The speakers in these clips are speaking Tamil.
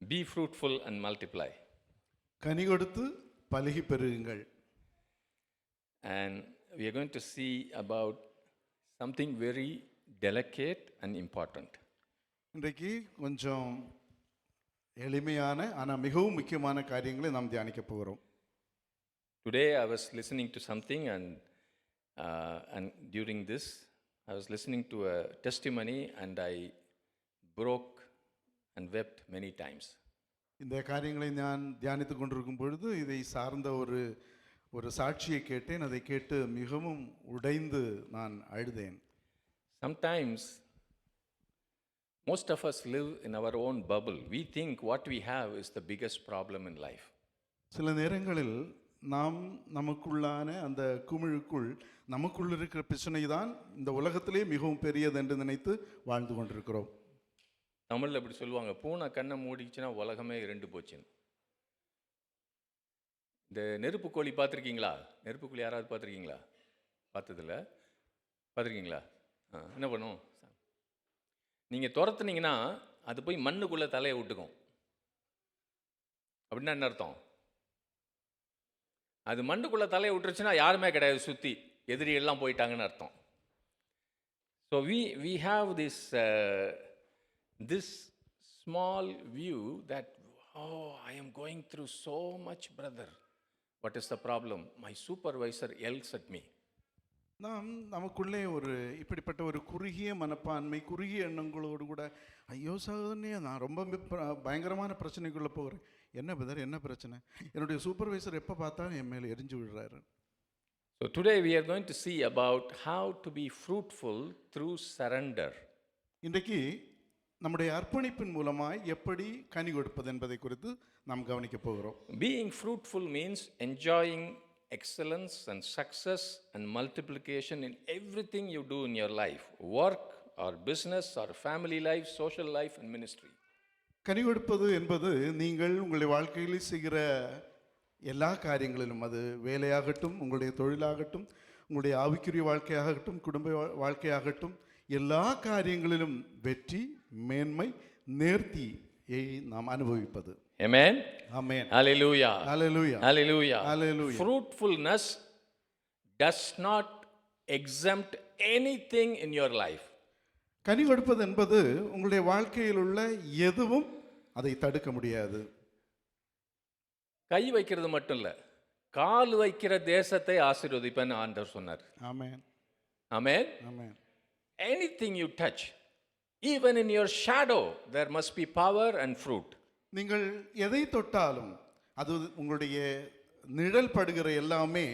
Be fruitful and multiply. கனி கொடுத்து பலுகி பெருகுங்கள். And we are going to see about something very delicate and important. இன்றைக்கு கொஞ்சம் எளிமையான ஆனால் மிகவும் முக்கியமான காரியங்களை நாம் தியானிக்க போகிறோம். Today I was listening to something and during this I was listening to a testimony and I broke and wept many times. இந்த காரியங்களை நான் தியானித்து கொண்டிருக்கும் பொழுது இதை சார்ந்த ஒரு சாட்சியை கேட்டேன். அதை கேட்டு மிகவும் உடைந்து நான் அழுதேன். Sometimes most of us live in our own bubble. We think what we have is the biggest problem in life. சில நேரங்களில் நாம் நமக்குள்ளான அந்த குமிழுக்குள் நமக்குள் இருக்கிற பிரச்சனை தான் இந்த உலகத்திலே மிகவும் பெரியது என்று நினைத்து வாழ்ந்து கொண்டிருக்கிறோம். தமிழில் இப்படி சொல்லுவாங்க, பூனை கண்ணை மூடிச்சுன்னா உலகமே இருண்டு போச்சுன்னு. இந்த நெருப்பு கோழி பார்த்துருக்கீங்களா? நெருப்பு கோழி யாராவது பார்த்துருக்கீங்களா? பார்த்ததில்ல, பார்த்துருக்கீங்களா? என்ன பண்ணும்? நீங்கள் துரத்துனீங்கன்னா அது போய் மண்ணுக்குள்ளே தலையை விட்டுக்கும். அப்படின்னா என்ன அர்த்தம்? அது மண்ணுக்குள்ளே தலையை விட்டுருச்சுன்னா யாருமே கிடையாது, சுற்றி எதிரியெல்லாம் போயிட்டாங்கன்னு அர்த்தம். So we have this small view that, oh, I am going through so much, brother. What is the problem? My supervisor yells at me. நாம் நமக்குள்ளே இப்படிப்பட்ட ஒரு குறுகிய மனப்பான்மை, குறுகிய எண்ணங்களோடு கூட, ஐயோ சகோதரனே, நான் ரொம்ப பயங்கரமான பிரச்சனைக்குள்ளே போகிறேன். என்ன பிரதர், என்ன பிரச்சனை? என்னுடைய சூப்பர்வைசர் எப்போ பார்த்தாலும் என் மேலே எரிஞ்சு விடுறாரு. So today we are going to see about how to be fruitful through surrender. இன்றைக்கு நம்முடைய அர்ப்பணிப்பின் மூலமாய் எப்படி கனி கொடுப்பது என்பதை குறித்து நாம் கவனிக்க போகிறோம். Being fruitful means enjoying excellence and success and multiplication in everything you do in your life, work or business or family life, social life and ministry. கனி கொடுப்பது என்பது நீங்கள் உங்களுடைய வாழ்க்கையில் செய்கிற எல்லா காரியங்களிலும், அது வேலையாகட்டும், உங்களுடைய தொழிலாகட்டும், உங்களுடைய ஆவிக்குரிய வாழ்க்கையாகட்டும், குடும்ப வாழ்க்கையாகட்டும், எல்லா காரியங்களிலும் வெற்றி, மேன்மை, நேர்த்தியை நாம் அனுபவிப்பது. Amen. Amen. Hallelujah. Hallelujah. Hallelujah. Hallelujah. Fruitfulness does not exempt anything in your life. கனி கொடுப்பது என்பது உங்களுடைய வாழ்க்கையில் உள்ள எதுவும் அதை தடுக்க முடியாது. கை வைக்கிறது மட்டும் இல்லை, கால் வைக்கிற தேசத்தை ஆசீர்வதிப்பேன்னு ஆண்டவர் சொன்னார். ஆமென். ஆமென். ஆமென். Anything you touch, even in your shadow, there must be power and fruit. நீங்கள் எதை தொட்டாலும் அது உங்களுடைய நிழல் படுகிற எல்லாமே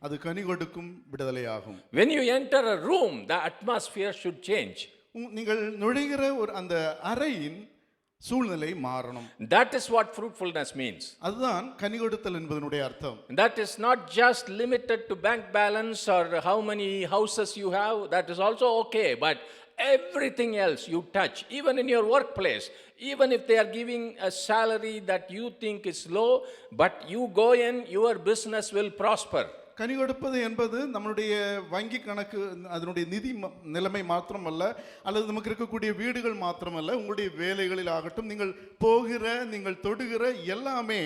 அது கனி கொடுக்கும், விடுதலையாகும். When you enter a room, the atmosphere should change. நீங்கள் நுழைகிற அந்த அறையின் சூழ்நிலை மாறணும். That is what fruitfulness means. அதுதான் கனி கொடுத்தல் என்பதனுடைய அர்த்தம். That is not just limited to bank balance or how many houses you have. That is also okay, but everything else you touch, even in your workplace, even if they are giving a salary that you think is low, but you go in, your business will prosper. கனி கொடுப்பது என்பது நம்மளுடைய வங்கி கணக்கு, அதனுடைய நிதி நிலைமை மாத்திரமல்ல, அல்லது நமக்கு இருக்கக்கூடிய வீடுகள் மாத்திரமல்ல, உங்களுடைய வேலைகளில் ஆகட்டும், நீங்கள் போகிற, நீங்கள் தொடுகிற எல்லாமே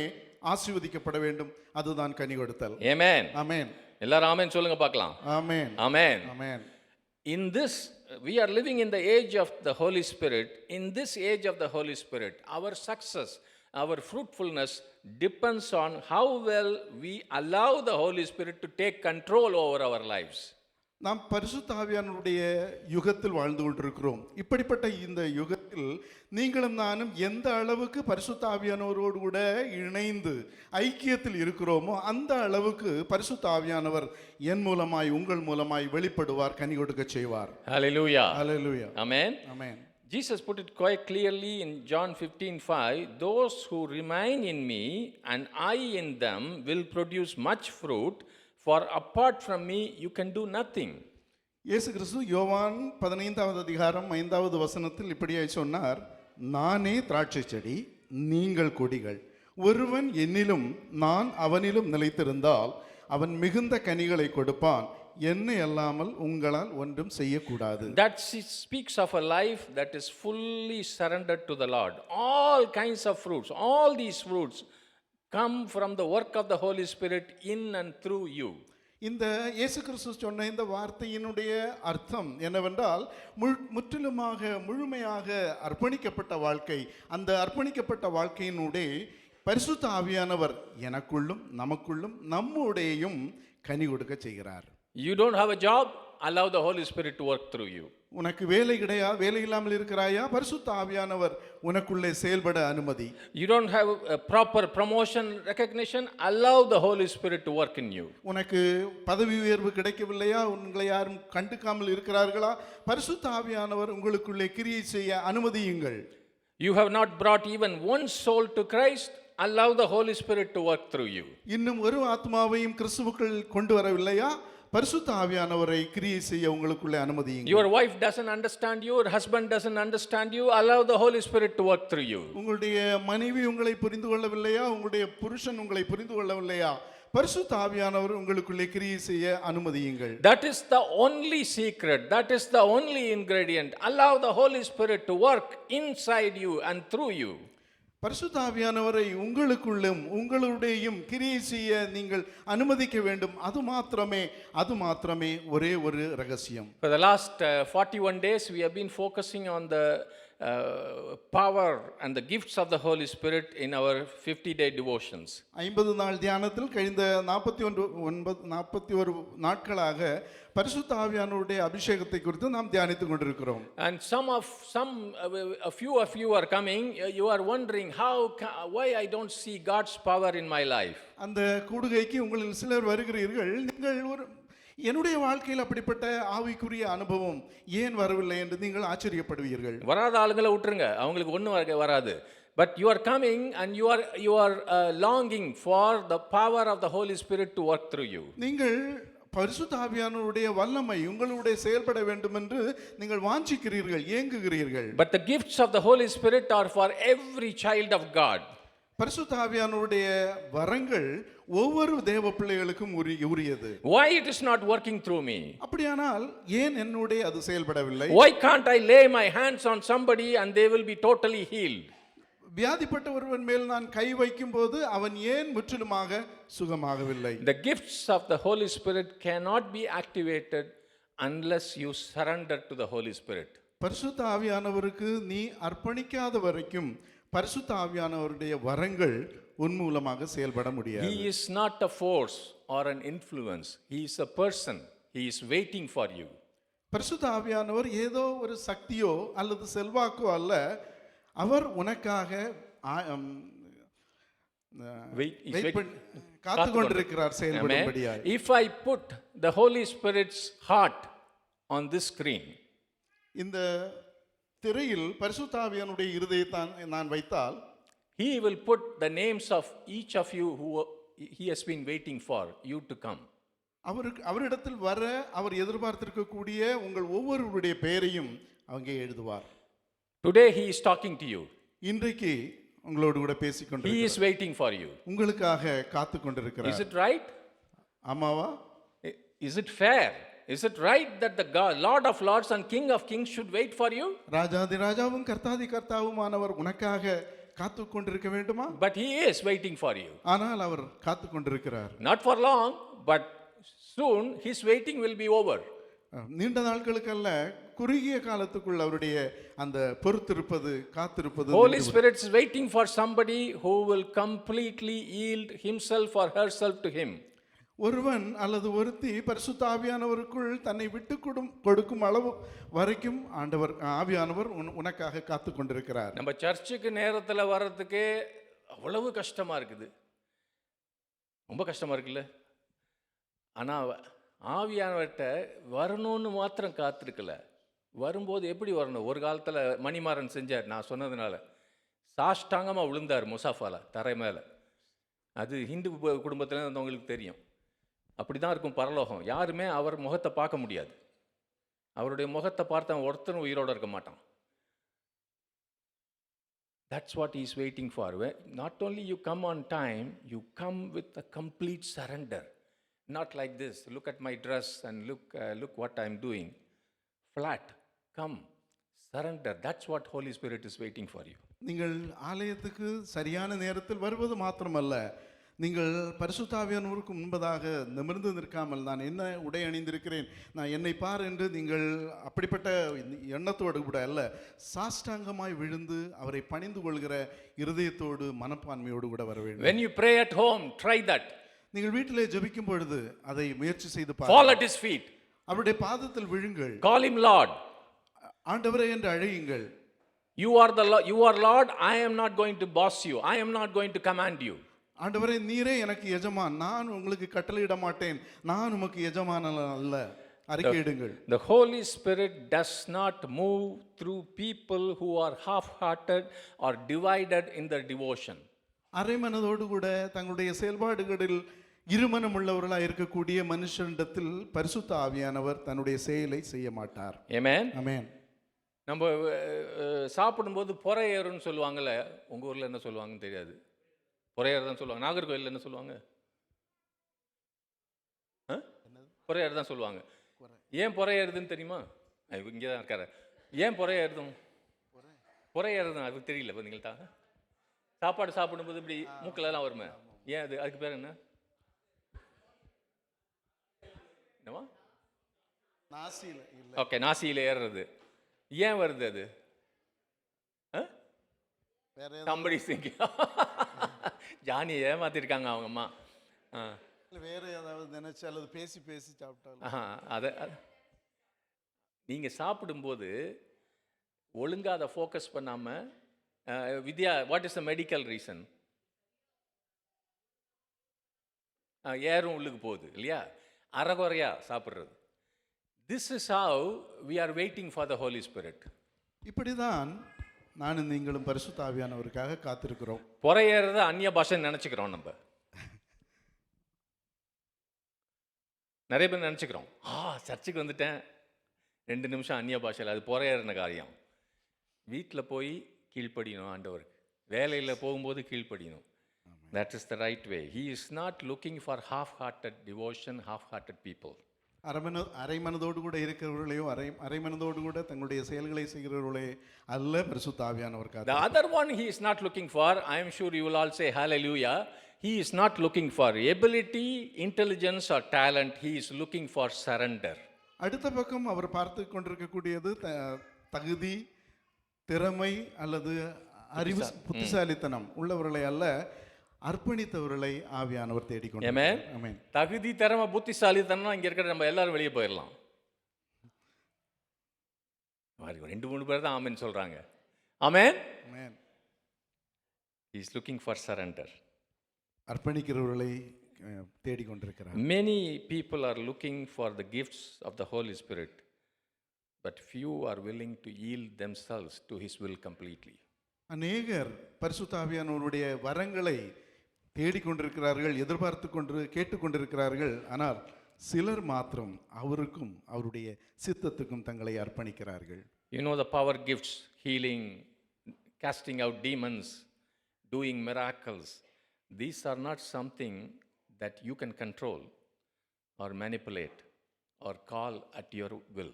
ஆசீர்வதிக்கப்பட வேண்டும். அதுதான் கனி கொடுத்தல். Amen. ஆமென். எல்லாரும் ஆமென் சொல்லுங்க பார்க்கலாம். ஆமென். Amen. Amen. In this, we are living in the age of the Holy Spirit. In this age of the Holy Spirit, our success, our fruitfulness depends on how well we allow the Holy Spirit to take control over our lives. நாம் பரிசுத்த ஆவியானவருடைய யுகத்தில் வாழ்ந்து கொண்டிருக்கிறோம். இப்படிப்பட்ட இந்த யுகத்தில் நீங்களும் நானும் எந்த அளவுக்கு பரிசுத்த ஆவியானவரோடு கூட இணைந்து ஐக்கியத்தில் இருக்கிறோமோ அந்த அளவுக்கு பரிசுத்த ஆவியானவர் என் மூலமாய், உங்கள் மூலமாய் வெளிப்படுவார், கனி கொடுக்க செய்வார். Hallelujah. Hallelujah. Amen. Amen. Jesus put it quite clearly in John 15:5, those who remain in me and I in them will produce much fruit, for apart from me you can do nothing. இயேசு கிறிஸ்து யோவான் 15வது அதிகாரம் 5வது வசனத்தில் இப்படியாய் சொன்னார், நானே திராட்சை செடி, நீங்கள் கொடிகள். ஒருவன் என்னிலும் நான் அவனிலும் நிலைத்திருந்தால் அவன் மிகுந்த கனிகளை கொடுப்பான். என்னை அல்லாமல் உங்களால் ஒன்றும் செய்யக்கூடாது. That speaks of a life that is fully surrendered to the Lord. All kinds of fruits, all these fruits come from the work of the Holy Spirit in and through you. இந்த இயேசு கிறிஸ்து சொன்ன இந்த வார்த்தையினுடைய அர்த்தம் என்னவென்றால் முழுமையாக அர்ப்பணிக்கப்பட்ட வாழ்க்கை. அந்த அர்ப்பணிக்கப்பட்ட வாழ்க்கையினுடைய பரிசுத்த ஆவியானவர் எனக்குள்ளும் நமக்குள்ளும் நம்முடையும் கனி கொடுக்க செய்கிறார். You don't have a job, allow the Holy Spirit to work through you. உனக்கு வேலை இல்லாமல் இருக்கிறாயா, பரிசுத்த ஆவியானவர் உனக்குள்ளே செயல்பட அனுமதி. You don't have a proper promotion recognition, allow the Holy Spirit to work in you. உனக்கு பதவி உயர்வு கிடைக்கவில்லையா, உங்களை யாரும் கண்டுக்காமல் இருக்கிறார்களா, பரிசுத்த ஆவியானவர் உங்களுக்குள்ளே கிரியை செய்ய அனுமதியுங்கள். You have not brought even one soul to Christ, allow the Holy Spirit to work through you. இன்னும் ஒரு ஆத்மாவையும் கிறிஸ்துவுக்குள் கொண்டு வரவில்லையா, பரிசுத்த ஆவியானவரை கிரியை செய்ய உங்களுக்குள்ளே அனுமதியுங்கள். Your wife doesn't understand you, your husband doesn't understand you, allow the Holy Spirit to work through you. உங்களுடைய மனைவி உங்களை புரிந்து கொள்ளவில்லையா, உங்களுடைய புருஷன் உங்களை புரிந்து கொள்ளவில்லையா, பரிசுத்த ஆவியானவர் உங்களுக்குள்ளே கிரியை செய்ய அனுமதியுங்கள். That is the only secret, that is the only ingredient. Allow the Holy Spirit to work inside you and through you. பரிசுத்த ஆவியானவரை உங்களுக்குள்ளும் உங்களுடையும் கிரியை செய்ய நீங்கள் அனுமதிக்க வேண்டும். அது மாத்திரமே ஒரே ஒரு ரகசியம். For the last 41 days we have been focusing on the power and the gifts of the Holy Spirit in our 50-day devotions. 50 நாள் தியானத்தில் கழிந்த 41 நாட்களாக பரிசுத்த ஆவியானவருடைய அபிஷேகத்தை குறித்து நாம் தியானித்துக் கொண்டிருக்கிறோம். And a few of you are coming, you are wondering why I don't see God's power in my life. அந்த கூடுகைக்கு உங்களில் சிலர் வருகிறீர்கள், நீங்கள் என்னுடைய வாழ்க்கையில் அப்படிப்பட்ட ஆவிக்குரிய அனுபவம் ஏன் வரவில்லை என்று நீங்கள் ஆச்சரியப்படுவீர்கள். வராத ஆளுங்களை விட்டுருங்க, அவங்களுக்கு ஒன்றும் வராது. But you are coming and you are longing for the power of the Holy Spirit to work through you. நீங்கள் பரிசுத்த ஆவியானவருடைய வல்லமை உங்களுடைய செயல்பட வேண்டும் என்று நீங்கள் வாஞ்சிக்கிறீர்கள், ஏங்குகிறீர்கள். But the gifts of the Holy Spirit are for every child of God. பரிசுத்த ஆவியானவருடைய வரங்கள் ஒவ்வொரு தேவ பிள்ளைகளுக்கும் உரியது. Why it is not working through me? அப்படியானால் ஏன் என்னுடைய அது செயல்படவில்லை? Why can't I lay my hands on somebody and they will be totally healed? வியாதிப்பட்ட ஒருவன் மேல் நான் கை வைக்கும் போது அவன் ஏன் முற்றிலுமாக சுகமாகவில்லை? The gifts of the Holy Spirit cannot be activated unless you surrender to the Holy Spirit. பரிசுத்த ஆவியானவருக்கு நீ அர்ப்பணிக்காத வரைக்கும் பரிசுத்த ஆவியானவருடைய வரங்கள் உன் மூலமாக செயல்பட முடியாது. He is not a force or an influence. He is a person. He is waiting for you. பரிசுத்த ஆவியானவர் ஏதோ ஒரு சக்தியோ அல்லது செல்வாக்கோ அல்ல, அவர் உனக்காக காத்து கொண்டிருக்கிறார் செயல்படும்படியாய். If I put the Holy Spirit's heart on this screen, இந்த திரையில் பரிசுத்த ஆவியானுடைய இருதயத்தை நான் வைத்தால், he will put the names of each of you who he has been waiting for you to come. அவரிடத்தில் வர அவர் எதிர்பார்த்திருக்கக்கூடிய உங்கள் ஒவ்வொருவருடைய பெயரையும் அங்கே எழுதுவார். Today he is talking to you. இன்றைக்கு உங்களோடு கூட பேசிக்கொண்டிருக்கிறார். He is waiting for you. உங்களுக்காக காத்து கொண்டிருக்கிறார். Is it right? ஆமாவா? Is it fair? Is it right that the God, Lord of Lords and King of Kings should wait for you? ராஜாதி ராஜாவும் கர்த்தாதி கர்த்தாவுமானவர் உனக்காக காத்து கொண்டிருக்க வேண்டுமா? But he is waiting for you. ஆனால் அவர் காத்து கொண்டிருக்கிறார். Not for long, but soon his waiting will be over. நீண்ட நாட்களுக்கு அல்ல, குறுகிய காலத்துக்குள் அவருடைய அந்த பொறுத்திருப்பது காத்திருப்பது. Holy Spirit is waiting for somebody who will completely yield himself or herself to him. ஒருவன் அல்லது ஒருத்தி பரிசுத்த ஆவியானவருக்குள் தன்னை விட்டு கொடுக்கும் அளவு வரைக்கும் ஆவியானவர் உனக்காக காத்து கொண்டிருக்கிறார். நம்ம சர்ச்சுக்கு நேரத்தில் வர்றதுக்கே அவ்வளவு கஷ்டமா இருக்குது, ரொம்ப கஷ்டமா இருக்குல்ல. ஆனால் ஆவியானவர்கிட்ட வரணும்னு மாத்திரம் காத்திருக்கல, வரும்போது எப்படி வரணும்? ஒரு காலத்தில் மணிமாறன் செஞ்சார், நான் சொன்னதுனால சாஷ்டாங்கமாக விழுந்தார் முசாஃபால தரை மேலே. அது ஹிந்து குடும்பத்தில் இருந்தவங்களுக்கு தெரியும். அப்படி தான் இருக்கும் பரலோகம். யாருமே அவர் முகத்தை பார்க்க முடியாது. அவருடைய முகத்தை பார்த்தவன் ஒருத்தரும் உயிரோடு இருக்க மாட்டான். That's what he is waiting for. Not only you come on time, you come with a complete surrender. Not like this. Look at my dress and look what I'm doing. Flat. Come. Surrender. That's what Holy Spirit is waiting for you. நீங்கள் ஆலயத்துக்கு சரியான நேரத்தில் வருவது மாத்திரமல்ல, நீங்கள் பரிசுத்த ஆவியானவருக்கு முன்பதாக நிமிர்ந்து நிற்காமல் நான் என்ன உடை அணிந்திருக்கிறேன், நான் என்னை பார் என்று நீங்கள் அப்படிப்பட்ட எண்ணத்தோடு கூட அல்ல, சாஷ்டாங்கமாய் விழுந்து அவரை பணிந்து கொள்கிற இருதயத்தோடு மனப்பான்மையோடு கூட வர வேண்டும். When you pray at home, try that. நீங்கள் வீட்டிலே ஜெபிக்கும் பொழுது அதை முயற்சி செய்து Fall பாருங்கள். at his feet. அவருடைய பாதத்தில் விழுங்கள். Call him Lord. ஆண்டவரே என்று அழையுங்கள். You are Lord. I am not going to boss you. I am not going to command you. ஆண்டவரே நீரே எனக்கு எஜமான், நான் உங்களுக்கு கட்டளையிட மாட்டேன், நான் உமக்கு எஜமான் அல்ல. அறிக்கையிடுங்கள். The Holy Spirit does not move through people who are half-hearted or divided in their devotion. அரை மனதோடு கூட தங்களுடைய செயல்பாடுகளில் இருமனம் உள்ளவர்களாக இருக்கக்கூடிய மனுஷனிடத்தில் பரிசுத்த ஆவியானவர் தன்னுடைய செயலை செய்ய மாட்டார். Amen. ஆமென். நம்ம சாப்பிடும்போது பொறையேறுன்னு சொல்லுவாங்கல்ல, உங்கள் ஊரில் என்ன சொல்லுவாங்கன்னு தெரியாது. பொறையேறு தான் சொல்லுவாங்க. நாகர்கோயிலில் என்ன சொல்லுவாங்க? பொறையேறு தான் சொல்லுவாங்க. ஏன் பொறையேறுதுன்னு தெரியுமா? இங்கே தான் இருக்காரு. ஏன் பொறையேறுதும்? பொறையேறுதும் அதுக்கு தெரியல. பார்த்தீங்களா, சாப்பாடு சாப்பிடும்போது இப்படி மூக்கிலலாம் வருமே, ஏன் அது? அதுக்கு பேர் என்ன? என்னவா? நாசியில் இல்ல. ஓகே, நாசியில் ஏறுறது. ஏன் வருது அது? somebody thinking ஜானி ஏமாத்திருக்காங்க அவங்க அம்மா. வேற ஏதாவது நினைச்சு அல்லது பேசி பேசி சாப்பிட்டாலும் அதை நீங்கள் சாப்பிடும்போது ஒழுங்காக அதை ஃபோக்கஸ் பண்ணாமல், Vidya, what is the medical reason? ஏறும் உள்ளுக்கு போகுது இல்லையா, அறகுறையாக சாப்பிட்றது. This is how we are waiting for the holy spirit. இப்படி தான் நானும் நீங்களும் பரிசுத்த ஆவியானவருக்காக காத்திருக்கிறோம். பொறையேறத அந்நிய பாஷைன்னு நினச்சிக்கிறோம். நம்ம நிறைய பேர் நினச்சிக்கிறோம், சர்ச்சுக்கு வந்துட்டேன் 2 நிமிஷம் அந்நிய பாஷையில், அது பொறையேறின காரியம். வீட்டில் போய் கீழ்ப்படியணும் ஆண்டவருக்கு, வேலையில் போகும்போது கீழ்ப்படியணும். That is the right way. He is not looking for half-hearted devotion, half-hearted people. அரை மனதோடு கூட இருக்கிறவர்களையோ அரை மனதோடு கூட தங்களுடைய செயல்களை செய்கிறவர்களே அல்ல பரிசுத்த ஆவியானவர். The other one he is not looking for, I am sure you will all say hallelujah, he is not looking for ability, intelligence or talent, he is looking for surrender. அடுத்த பக்கம் அவர் பார்த்து கொண்டிருக்கக்கூடியது தகுதி, திறமை அல்லது அறிவு, புத்திசாலித்தனம் உள்ளவர்களை அல்ல, அர்ப்பணித்தவர்களை ஆவியானவர் தேடிக்கொண்டார். ஆமென். தகுதி, திறமை, புத்திசாலித்தனம் இங்க இருக்கிற நம்ம எல்லாரும் வெளியே போயிடலாம். 2-3 பேர் தான் ஆமென் சொல்றாங்க. ஆமென். ஆமென். He is looking for surrender. அர்ப்பணிக்கிறவர்களை தேடிக்கொண்டிருக்கிறார். Many people are looking for the gifts of the Holy Spirit, but few are willing to yield themselves to his will completely. அநேகர் பரிசுத்த ஆவியானவருடைய வரங்களை தேடிக்கொண்டிருக்கிறார்கள், எதிர்பார்த்து கேட்டுக்கொண்டிருக்கிறார்கள். ஆனால் சிலர் மாத்திரம் அவருக்கும் அவருடைய சித்தத்துக்கும் தங்களை அர்ப்பணிக்கிறார்கள். You know the power gifts, healing, casting out demons, doing miracles. These are not something that you can control or manipulate or call at your will.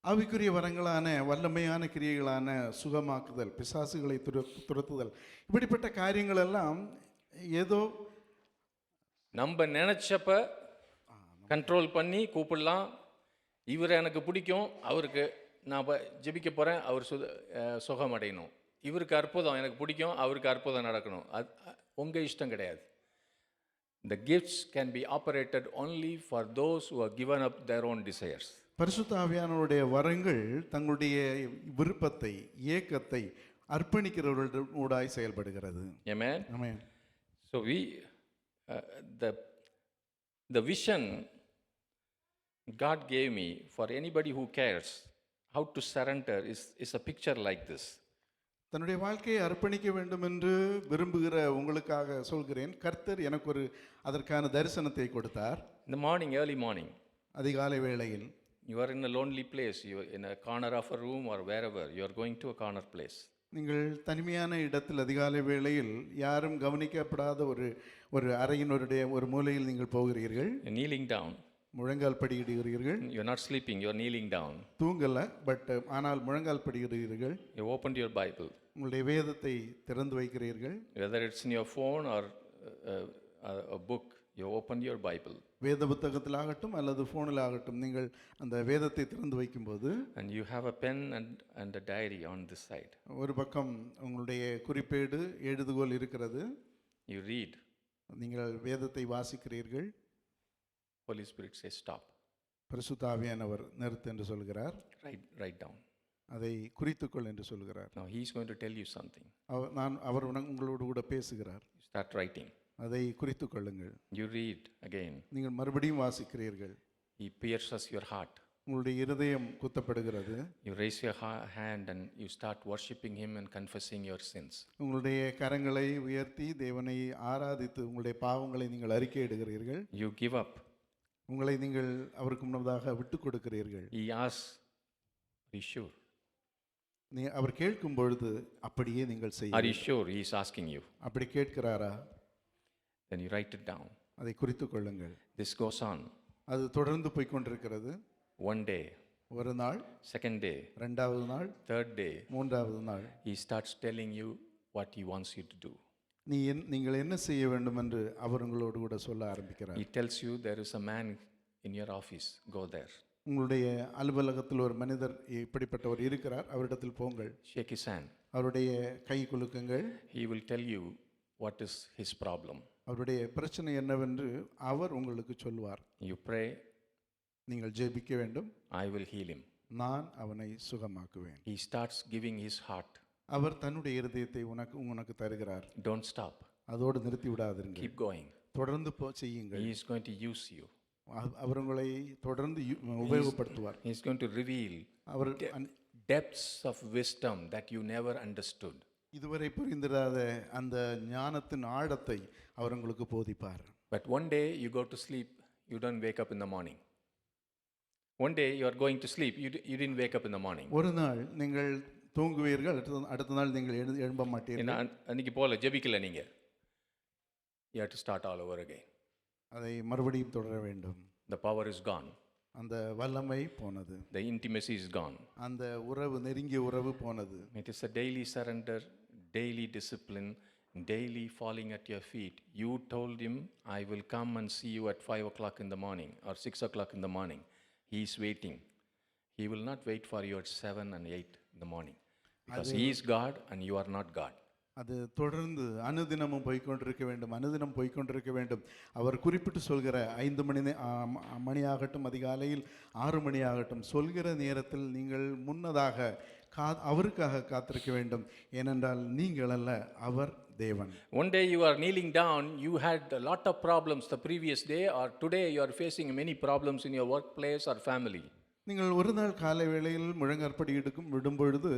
ஆவிக்குரிய வரங்களான வல்லமையான கிரியைகளான சுகமாக்குதல், பிசாசுகளை துரத்துதல், இப்படிப்பட்ட காரியங்கள் எல்லாம் ஏதோ நம்ம நினைச்சப்ப கண்ட்ரோல் பண்ணி கூப்பிடலாம். இவர் எனக்கு பிடிக்கும், அவருக்கு நான் ஜெபிக்க போகிறேன், அவர் சுகம் அடையணும். இவருக்கு அற்புதம் எனக்கு பிடிக்கும், அவருக்கு அற்புதம் நடக்கணும். அது உங்கள் இஷ்டம் கிடையாது. The gifts can be operated only for those who have given up their own desires. பரிசுத்த ஆவியானவருடைய வரங்கள் தங்களுடைய விருப்பத்தை, ஏக்கத்தை அர்ப்பணிக்கிறவர்களோடாய் செயல்படுகிறது. Amen. Amen. So the vision God gave me for anybody who cares how to surrender is a picture like this. தன்னுடைய வாழ்க்கையை அர்ப்பணிக்க வேண்டும் என்று விரும்புகிற உங்களுக்காக சொல்கிறேன். கர்த்தர் எனக்கு அதற்கான தரிசனத்தை கொடுத்தார். In the morning, early morning, அதிகாலை வேளையில் you are in a lonely place, you are in a corner of a room or wherever, you are going to a corner place. நீங்கள் தனிமையான இடத்தில் அதிகாலை வேளையில் யாரும் கவனிக்கப்படாத ஒரு அறையினுடைய ஒரு மூலையில் நீங்கள் போகிறீர்கள், You're kneeling down. முழங்கால் படியிடுகிறீர்கள். You're not sleeping, you're kneeling down. தூங்கல, பட் ஆனால் முழங்கால் படியிடுகிறீர்கள். You opened your Bible. உங்களுடைய வேதத்தை திறந்து வைக்கிறீர்கள். Whether it's in your phone or a book, you opened your Bible. வேத புத்தகத்திலாகட்டும் அல்லது ஃபோனில் ஆகட்டும் நீங்கள் அந்த வேதத்தை திறந்து வைக்கும்போது And you have a pen and a diary on this side. ஒரு பக்கம் உங்களுடைய குறிப்பேடு எழுதுகோல் இருக்கிறது. You read. நீங்கள் வேதத்தை வாசிக்கிறீர்கள். Holy Spirit says stop. பரிசுத்த ஆவியானவர் நிறுத்து என்று சொல்கிறார். Write down. அதை குறித்துக்கொள் என்று சொல்கிறார். Now he is going to tell you something. அவர் உங்களோடு கூட பேசுகிறார். You start writing. அதை குறித்துக் கொள்ளுங்கள். You read again. நீங்கள் மறுபடியும் வாசிக்கிறீர்கள். He pierces your heart. உங்களுடைய இருதயம் குத்தப்படுகிறது. You raise your hand and you start worshiping him and confessing your sins. உங்களுடைய கரங்களை உயர்த்தி தேவனை ஆராதித்து உங்களுடைய பாவங்களை நீங்கள் அறிக்கையிடுகிறீர்கள். You give up. உங்களை நீங்கள் அவருக்கு முன்னதாக விட்டு கொடுக்கிறீர்கள். He asks, are you sure? அவர் கேட்கும் பொழுது அப்படியே நீங்கள் Are செய்ய. you sure? He is asking you. அப்படி கேட்கிறாரா? Then you write it down. அதை குறித்துக் கொள்ளுங்கள். This goes on. அது தொடர்ந்து போய் கொண்டிருக்கிறது. One day, ஒரு நாள், second day, இரண்டாவது நாள், third day, மூன்றாவது நாள், he starts telling you what he wants you to do. நீங்கள் என்ன செய்ய வேண்டும் என்று அவர் உங்களோடு கூட சொல்ல ஆரம்பிக்கிறார். He tells you there is a man in your office. Go there. உங்களுடைய அலுவலகத்தில் ஒரு மனிதர் இப்படிப்பட்டவர் இருக்கிறார், அவரிடத்தில் போங்கள். Shake his hand. அவருடைய கை குலுக்குங்கள். He will tell you what is his problem. அவருடைய பிரச்சனை என்னவென்று அவர் உங்களுக்கு சொல்வார். You pray. நீங்கள் ஜெபிக்க வேண்டும். I will heal him. நான் அவனை சுகமாக்குவேன். He starts giving his heart. அவர் தன்னுடைய இருதயத்தை உனக்கு தருகிறார். Don't stop. அதோடு நிறுத்தி விடாதீர்கள். Keep going. தொடர்ந்து செய்யுங்கள். He is going to use you. அவர் உங்களை தொடர்ந்து உபயோகப்படுத்துவார். He is going to reveal our depths of wisdom that you never understood. இதுவரை புரிந்திராத அந்த ஞானத்தின் ஆழத்தை அவர் உங்களுக்கு போதிப்பார். But one day you go to sleep, you don't wake up in the morning. One day you are going to sleep, you didn't wake up in the morning. ஒரு நாள் நீங்கள் தூங்குவீர்கள், அடுத்த நாள் நீங்கள் எழும்ப மாட்டீர்கள். அன்னைக்கு போல ஜெபிக்கல நீங்க. You have to start all over again. அதை மறுபடியும் தொடர வேண்டும். The power is gone. அந்த வல்லமை போனது. The intimacy is gone. அந்த உறவு, நெருங்கிய உறவு போனது. It is a daily surrender, daily discipline, daily falling at your feet. You told him, I will come and see you at 5 o'clock in the morning or 6 o'clock in the morning. He is waiting. He will not wait for you at 7 and 8 in the morning. Because he is God and you are not God. அது தொடர்ந்து அனுதினமும் போய்கொண்டிருக்க வேண்டும், அனுதினம் போய்கொண்டிருக்க வேண்டும். அவர் குறிப்பிட்டு சொல்கிற 5 மணி ஆகட்டும், அதிகாலையில் 6 மணி ஆகட்டும், சொல்கிற நேரத்தில் நீங்கள் முன்னதாக அவருக்காக காத்திருக்க வேண்டும். ஏனென்றால் நீங்கள் அல்ல, அவர் தேவன். One day you are kneeling down, you had a lot of problems the previous day, or today you are facing many problems in your workplace or family. நீங்கள் ஒரு நாள் காலை வேளையில் முழங்காற்படி விடும்பொழுது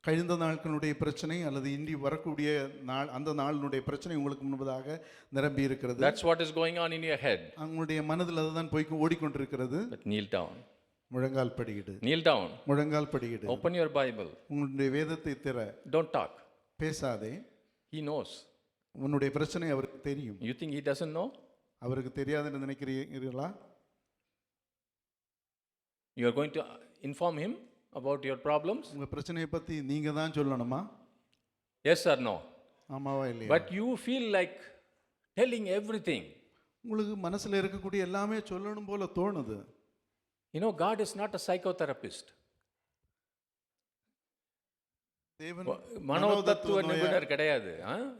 கழிந்த நாட்களுடைய பிரச்சனை அல்லது இன்றி வரக்கூடிய நாள், அந்த நாளினுடைய பிரச்சனை உங்களுக்கு முன்பதாக நிரம்பி இருக்கிறது. That's what is going on in your head. உங்களுடைய மனதில் அதுதான் போய் ஓடிக்கொண்டிருக்கிறது. But kneel down. முழங்கால் படியிடு. Kneel down. முழங்கால் படியிடு. Open your Bible. உங்களுடைய வேதத்தை திற. Don't talk. பேசாதே. He knows. உன்னுடைய பிரச்சனை அவருக்கு தெரியும். You think he doesn't know? அவருக்கு தெரியாதுன்னு நினைக்கிறீர்களா? You are going to inform him about your problems? உங்க பிரச்சனையை பத்தி நீங்க தான் சொல்லணுமா? Yes or no? ஆமாவா இல்லையா? But you feel like telling everything. உங்களுக்கு மனசுல இருக்கக்கூடிய எல்லாமே சொல்லணும் போல தோணுது. You know, God is not a psychotherapist. தேவன் மனோதத்துவ நிபுணர் கிடையாது.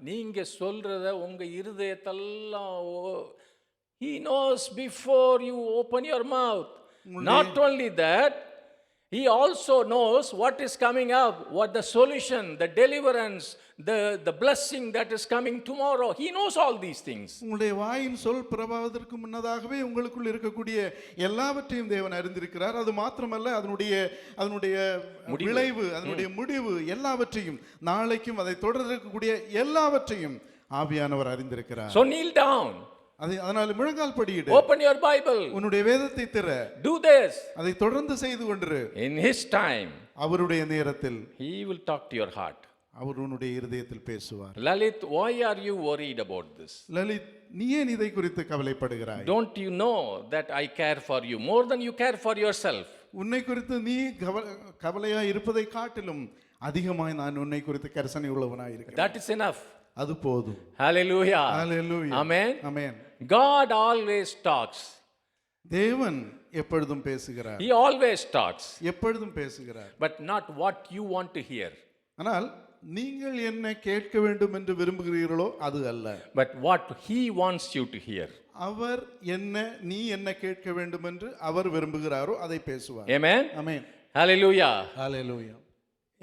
நீங்க சொல்றத உங்க இருதயத்தெல்லாம் he knows before you open your mouth. Not only that, he also knows what is coming up, what the solution, the deliverance, the blessing that is coming tomorrow. He knows all these things. உங்களுடைய வாயின் சொல் பிரபாவதற்கு முன்னதாகவே உங்களுக்குள் இருக்கக்கூடிய எல்லாவற்றையும் தேவன் அறிந்திருக்கிறார். அது மாத்திரமல்ல, அதனுடைய விளைவு, அதனுடைய முடிவு எல்லாவற்றையும், நாளைக்கும் அதை தொடர்ந்திருக்கக்கூடிய எல்லாவற்றையும் ஆவியானவர் அறிந்திருக்கிறார். So kneel down. அதனால முழங்கால் படியிடு. Open your Bible. உன்னுடைய வேதத்தை திற. Do this. அதை தொடர்ந்து செய்து கொண்டிரு. In his time. அவருடைய நேரத்தில் he will talk to your heart. அவர் உன்னுடைய இருதயத்தில் பேசுவார். Lalit, why are you worried about this? Lalit, நீ ஏன் இதை குறித்து கவலைப்படுகிறாய்? Don't you know that I care for you more than you care for yourself? உன்னை குறித்து நீ கவலையா இருப்பதை காட்டிலும் அதிகமாய் நான் உன்னை குறித்து கரிசனை உள்ளவனாய் இருக்கிறேன். That is enough. அது போதும். Hallelujah. ஹalleluya. Amen. ஆமென். God always talks. தேவன் எப்பொழுதும் பேசுகிறார். He always talks. எப்பொழுதும் பேசுகிறார். But not what you want to hear. ஆனால் நீங்கள் என்ன கேட்க வேண்டும் என்று விரும்புகிறீர்களோ அது அல்ல. But what he wants you to hear. அவர் நீ என்ன கேட்க வேண்டும் என்று அவர் விரும்புகிறாரோ அதை பேசுவார். Amen. Amen. Hallelujah. Hallelujah.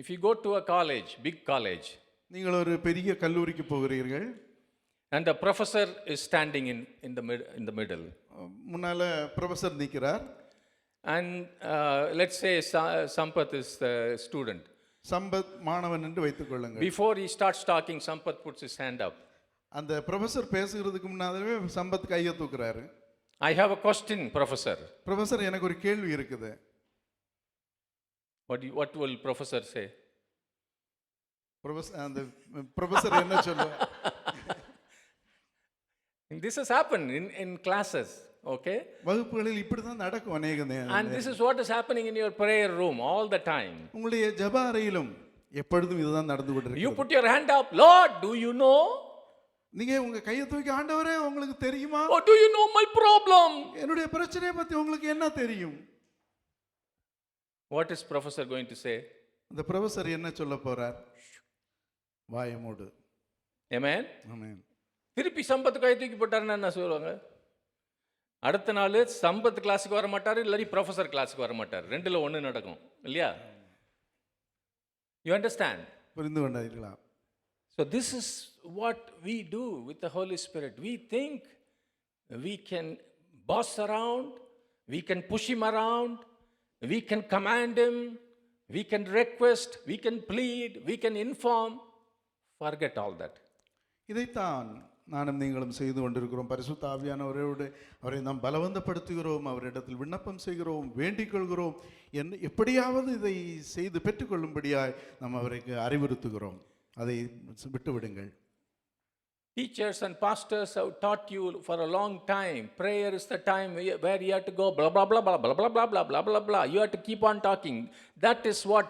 If you go to a college, big college, நீங்கள் ஒரு பெரிய கல்லூரிக்கு போகிறீர்கள், and the professor is standing in the middle, முன்னால ப்ரொஃபசர் நிற்கிறார், and let's say Sampath is the student. Sampath மாணவன் என்று வைத்துக் கொள்ளுங்கள். Before he starts talking, Sampath puts his hand up. அந்த ப்ரொஃபசர் பேசுகிறதுக்கு முன்னாடியே சம்பத் கையை தூக்குறாரு. I have a question, professor. Professor, எனக்கு ஒரு கேள்வி இருக்குது. What will professor say? அந்த ப்ரொஃபசர் என்ன சொல்லுவார்? This has happened in classes, okay? வகுப்புகளில் இப்படி தான் நடக்கும் அநேக நேரம். And this is what is happening in your prayer room all the time. உங்களுடைய ஜெப அறையிலும் எப்பொழுதும் இதுதான் நடந்து கொண்டிருக்கு. You put your hand up, Lord, do you know? நீங்க உங்க கையை தூக்கி, ஆண்டவரே உங்களுக்கு தெரியுமா? Or do you know my problem? என்னுடைய பிரச்சனையை பத்தி உங்களுக்கு என்ன தெரியும்? What is professor going to say? அந்த ப்ரொஃபசர் என்ன சொல்ல போறார்? வாயை மூடு. Amen. ஆமென். திருப்பி சம்பத் கை தூக்கி போட்டாருன்னா என்ன சொல்லுவாங்க? அடுத்த நாள் சம்பத் கிளாஸுக்கு வர மாட்டாரு, இல்லாட்டி ப்ரொஃபஸர் கிளாஸுக்கு வர மாட்டார். ரெண்டுல ஒன்று நடக்கும் இல்லையா? You understand? புரிந்து கொண்டீர்களா? So this is what we do with the Holy Spirit. We think we can boss around, we can push him around, we can command him, we can request, we can plead, we can inform. Forget all that. இதைத்தான் நானும் நீங்களும் செய்து கொண்டிருக்கிறோம். பரிசுத்த ஆவியானவரோடு அவரை நாம் பலவந்தப்படுத்துகிறோம், அவரிடத்தில் விண்ணப்பம் செய்கிறோம், வேண்டிக் கொள்கிறோம், எப்படியாவது இதை செய்து பெற்றுக்கொள்ளும்படியாய் நாம் அவருக்கு அறிவுறுத்துகிறோம். அதை விட்டு விடுங்கள். Teachers and pastors have taught you for a long time. Prayer is the time where you have to go blah blah blah blah blah blah blah blah blah blah blah. You have to keep on talking. That is what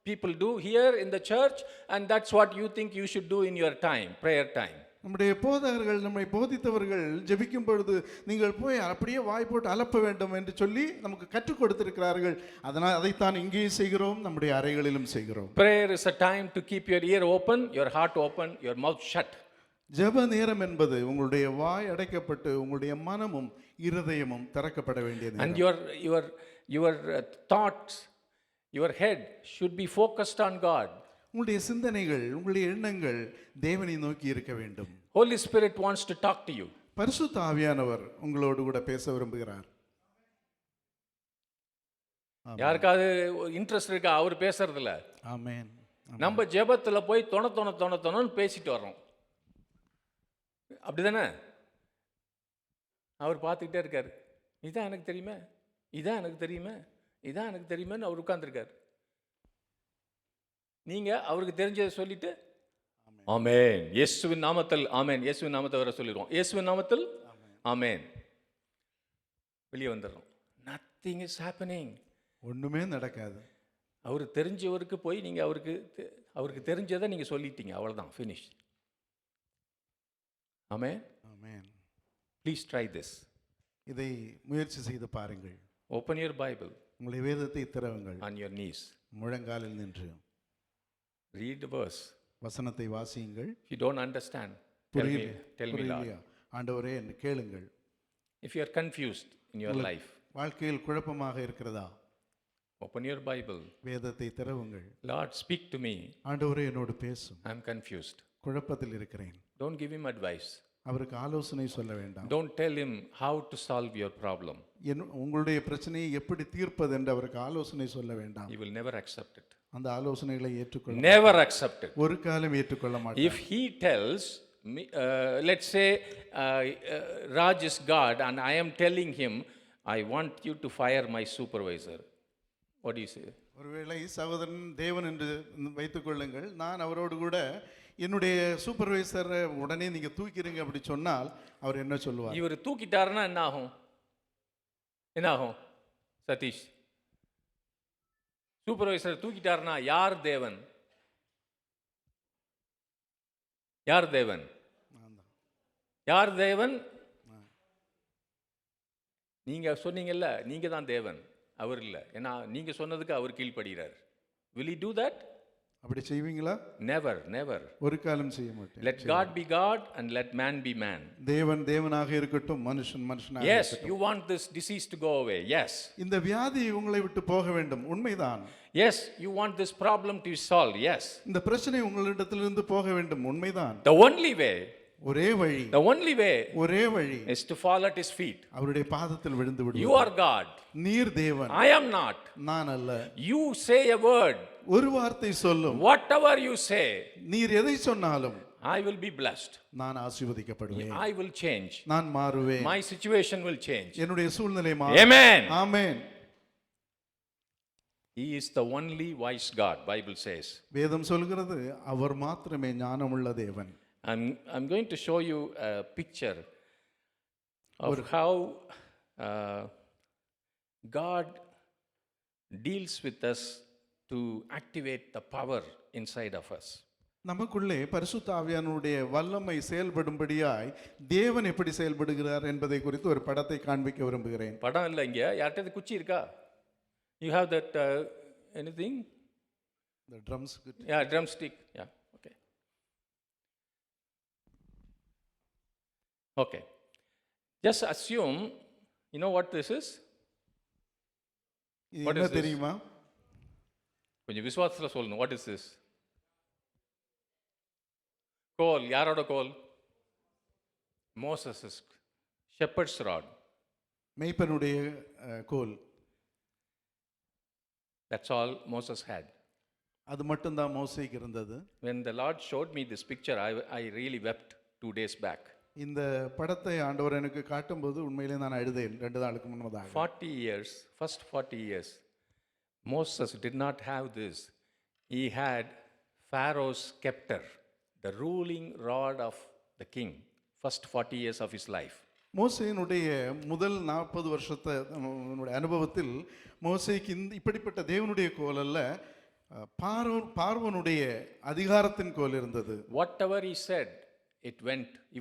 people do here in the church, and that's what you think you should do in your time, prayer time. நம்முடைய போதகர்கள், நம்மை போதித்தவர்கள் ஜெபிக்கும் பொழுது நீங்கள் போய் அப்படியே வாய் போட்டு அலப்ப வேண்டும் என்று சொல்லி நமக்கு கற்றுக் கொடுத்திருக்கிறார்கள். அதனால் அதைத்தான் இங்கேயும் செய்கிறோம், நம்முடைய அறைகளிலும் செய்கிறோம். Prayer is a time to keep your ear open, your heart open, your mouth shut. ஜெப நேரம் என்பது உங்களுடைய வாய் அடைக்கப்பட்டு உங்களுடைய மனமும் இருதயமும் திறக்கப்பட வேண்டிய நேரம். And your thoughts, your head should be focused on God. உங்களுடைய சிந்தனைகள், உங்களுடைய எண்ணங்கள் தேவனை நோக்கி இருக்க வேண்டும். Holy Spirit wants to talk to you. பரிசுத்த ஆவியானவர் உங்களோடு கூட பேச விரும்புகிறார். யாருக்காவது இன்ட்ரெஸ்ட் இருக்கா அவர் பேசுறதுல? ஆமென். நம்ம ஜெபத்துல போய் தொண பேசிட்டு வர்றோம், அப்படிதானே? அவர் பார்த்துக்கிட்டே இருக்காரு. இதான் எனக்கு தெரியுமே, இதான் எனக்கு தெரியுமே, இதான் எனக்கு தெரியுமேன்னு அவர் உட்கார்ந்துருக்காரு. நீங்க அவருக்கு தெரிஞ்சதை சொல்லிட்டு ஆமென், இயேசுவின் நாமத்தில் ஆமென், இயேசுவின் நாமத்தை வர சொல்லிடுவோம், இயேசுவின் நாமத்தில் ஆமென், வெளியே வந்துடுறோம். Nothing is happening. ஒண்ணுமே நடக்காது. அவரு தெரிஞ்சவருக்கு போய் நீங்க அவருக்கு தெரிஞ்சதை நீங்க சொல்லிட்டீங்க, அவ்வளவுதான், finish. Amen. Amen. Please try this. இதை முயற்சி செய்து பாருங்கள். Open your Bible. உங்களுடைய வேதத்தை திறவுங்கள். On your knees. முழங்காலில் நின்று read the verse. வசனத்தை வாசியுங்கள். If you don't understand, tell me Lord. ஆண்டவரே என்று கேளுங்கள். If you are confused in your life, வாழ்க்கையில் குழப்பமாக இருக்கிறதா? open your Bible. வேதத்தை திறவுங்கள். Lord, speak to me. ஆண்டவரே என்னோடு பேசும். I am confused. குழப்பத்தில் இருக்கிறேன். Don't give him advice. அவருக்கு ஆலோசனை சொல்ல வேண்டாம். Don't tell him how to solve your problem. உங்களுடைய பிரச்சனையை எப்படி தீர்ப்பது என்று அவருக்கு ஆலோசனை சொல்ல வேண்டாம். He will never accept it. அந்த ஆலோசனைகளை ஏற்றுக்கொள்ள never accept it. ஒரு காலம் ஏற்றுக்கொள்ள மாட்டார். If he tells me, let's say Raj is God and I am telling him I want you to fire my supervisor, what do you say? ஒருவேளை சகோதரன் தேவன் என்று வைத்துக் கொள்ளுங்கள், நான் அவரோடு கூட என்னுடைய சூப்பர்வைசரை உடனே நீங்க தூக்கிறீங்க அப்படி சொன்னால் அவர் என்ன சொல்லுவார்? இவர் தூக்கிட்டாருன்னா என்ன ஆகும்? என்ன ஆகும் சதீஷ்? சூப்பர்வைசர் தூக்கிட்டாருன்னா யார் தேவன்? யார் தேவன்? நான் தான். யார் தேவன்? நீங்க சொன்னீங்கல்ல, நீங்க தான் தேவன், அவர் இல்லை. ஏன்னா நீங்க சொன்னதுக்கு அவர் கீழ்ப்படுகிறார். will he do that? அப்படி செய்வீங்களா? never never. ஒரு காலம் செய்ய மாட்டேன். let god be god and let man be man. தேவன் தேவனாக இருக்கட்டும், மனுஷன் மனுஷனாக yes இருக்கட்டும். you want this disease to go away. yes இந்த வியாதி உங்களை விட்டு போக வேண்டும், உண்மைதான். yes you want this problem to be solved. yes இந்த பிரச்சனை உங்களிடத்திலிருந்து போக வேண்டும், உண்மைதான். the only way ஒரே வழி, the only way ஒரே வழி is to fall at his feet. அவருடைய பாதத்தில் விழுந்து விடுவது. you are god, நீர் தேவன், I am not. நான் அல்ல. you say a word, ஒரு வார்த்தை சொல்லும், whatever you say, நீர் எதை சொன்னாலும் I will be blessed. நான் ஆசீர்வதிக்கப்படுவேன், I will change. நான் மாறுவேன், my situation will change. என்னுடைய சூழ்நிலை மாறும். amen. Amen. he is the only wise god, bible says. வேதம் சொல்கிறது அவர் மாத்திரமே ஞானமுள்ள தேவன். I'm going to show you a picture of how God deals with us to activate the power inside of us. நமக்குள்ளே பரிசுத்த ஆவியானுடைய வல்லமை செயல்படும்படியாய் தேவன் எப்படி செயல்படுகிறார் என்பதை குறித்து ஒரு படத்தை காண்பிக்க விரும்புகிறேன். படம் இல்லை, இங்க யார்கிட்ட குச்சி இருக்கா? you have that anything? The drums. yeah, drumstick. yeah, okay. okay, just assume you know what this is. இது What என்ன is this? தெரியுமா? கொஞ்சம் விசுவாசத்துல சொல்லணும். what is this? கோல். யாரோட கோல்? Moses shepherd's rod. மேய்ப்பனுடைய கோல். that's all Moses had. அது மட்டும்தான் மோசேக்கு இருந்தது. when the Lord showed me this picture, I really wept 2 days back. இந்த படத்தை ஆண்டவர் எனக்கு காட்டும்போது உண்மையிலே நான் அழுதேன் 2 நாளுக்கு முன்னதாக. 40 years, first 40 years, Moses did not have this. He had Pharaoh's scepter, the ruling rod of the king, first 40 years of his life. மோசேயினுடைய முதல் 40 வருஷத்தை அனுபவத்தில் மோசேக்கு இப்படிப்பட்ட தேவனுடைய கோல் அல்ல, பார்வோனுடைய அதிகாரத்தின் கோல் இருந்தது. whatever he said, it went. He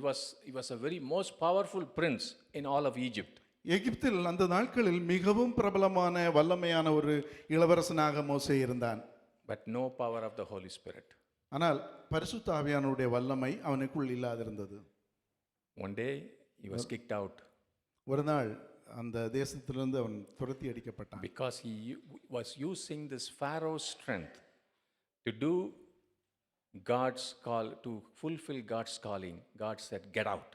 was a very most powerful prince in all of Egypt. எகிப்தில் அந்த நாட்களில் மிகவும் பிரபலமான வல்லமையான ஒரு இளவரசனாக மோசே இருந்தான். but no power of the Holy Spirit. ஆனால் பரிசுத்த ஆவியானுடைய வல்லமை அவனுக்குள் இல்லாதிருந்தது. one day he was kicked out ஒரு நாள் அந்த தேசத்திலிருந்து அவன் துரத்தி அடிக்கப்பட்டான். because he was using this Pharaoh's strength to do God's call, to fulfill God's calling. God said, get out,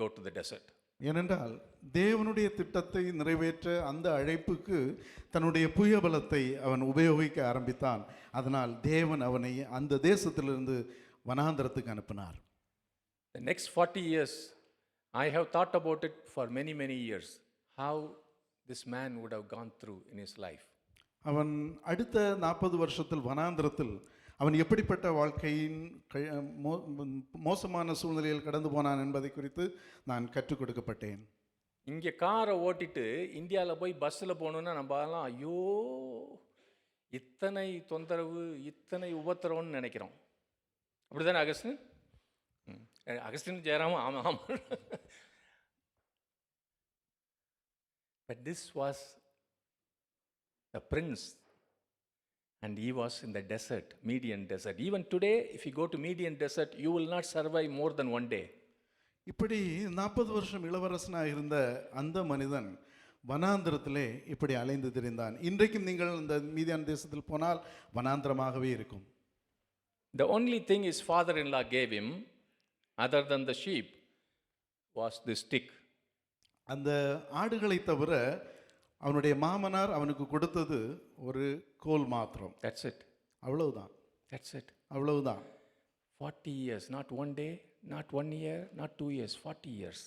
go to the desert. ஏனென்றால் தேவனுடைய திட்டத்தை நிறைவேற்ற அந்த அழைப்புக்கு தன்னுடைய புயபலத்தை அவன் உபயோகிக்க ஆரம்பித்தான். அதனால் தேவன் அவனை அந்த தேசத்திலிருந்து வனாந்தரத்துக்கு அனுப்பினார். The next 40 years, I have thought about it for many, many years, how this man would have gone through in his life. அவன் அடுத்த 40 வருஷத்தில் வனாந்தரத்தில் அவன் எப்படிப்பட்ட வாழ்க்கையின் மோசமான சூழ்நிலையில் கடந்து போனான் என்பதை குறித்து நான் கற்றுக் கொடுக்கப்பட்டேன். இங்கே காரை ஓட்டிட்டு இந்தியாவில் போய் பஸ்ஸில் போகணுன்னா நம்மலாம் ஐயோ இத்தனை தொந்தரவு, இத்தனை உபத்திரவம்னு நினைக்கிறோம். அப்படி தானே அகஸ்டின்? அகஸ்டின் ஜெயராமன், ஆமாம் ஆமாம். But this was the prince. And he was in the desert, Median desert. Even today, if you go to Median desert, you will not survive more than 1 day. இப்படி 40 வருஷம் இளவரசனாக இருந்த அந்த மனிதன் வனாந்திரத்திலே இப்படி அலைந்து திரிந்தான். இன்றைக்கும் நீங்கள் இந்த மீதியான் தேசத்தில் போனால் வனாந்திரமாகவே இருக்கும். The only thing his father-in-law gave him, other than the sheep, was this stick. அந்த ஆடுகளை தவிர அவனுடைய மாமனார் அவனுக்கு கொடுத்தது ஒரு கோல் மாத்திரம். That's it. அவ்வளவுதான். That's it. அவ்வளவுதான். 40 years, not 1 day, not 1 year, not 2 years, 40 years.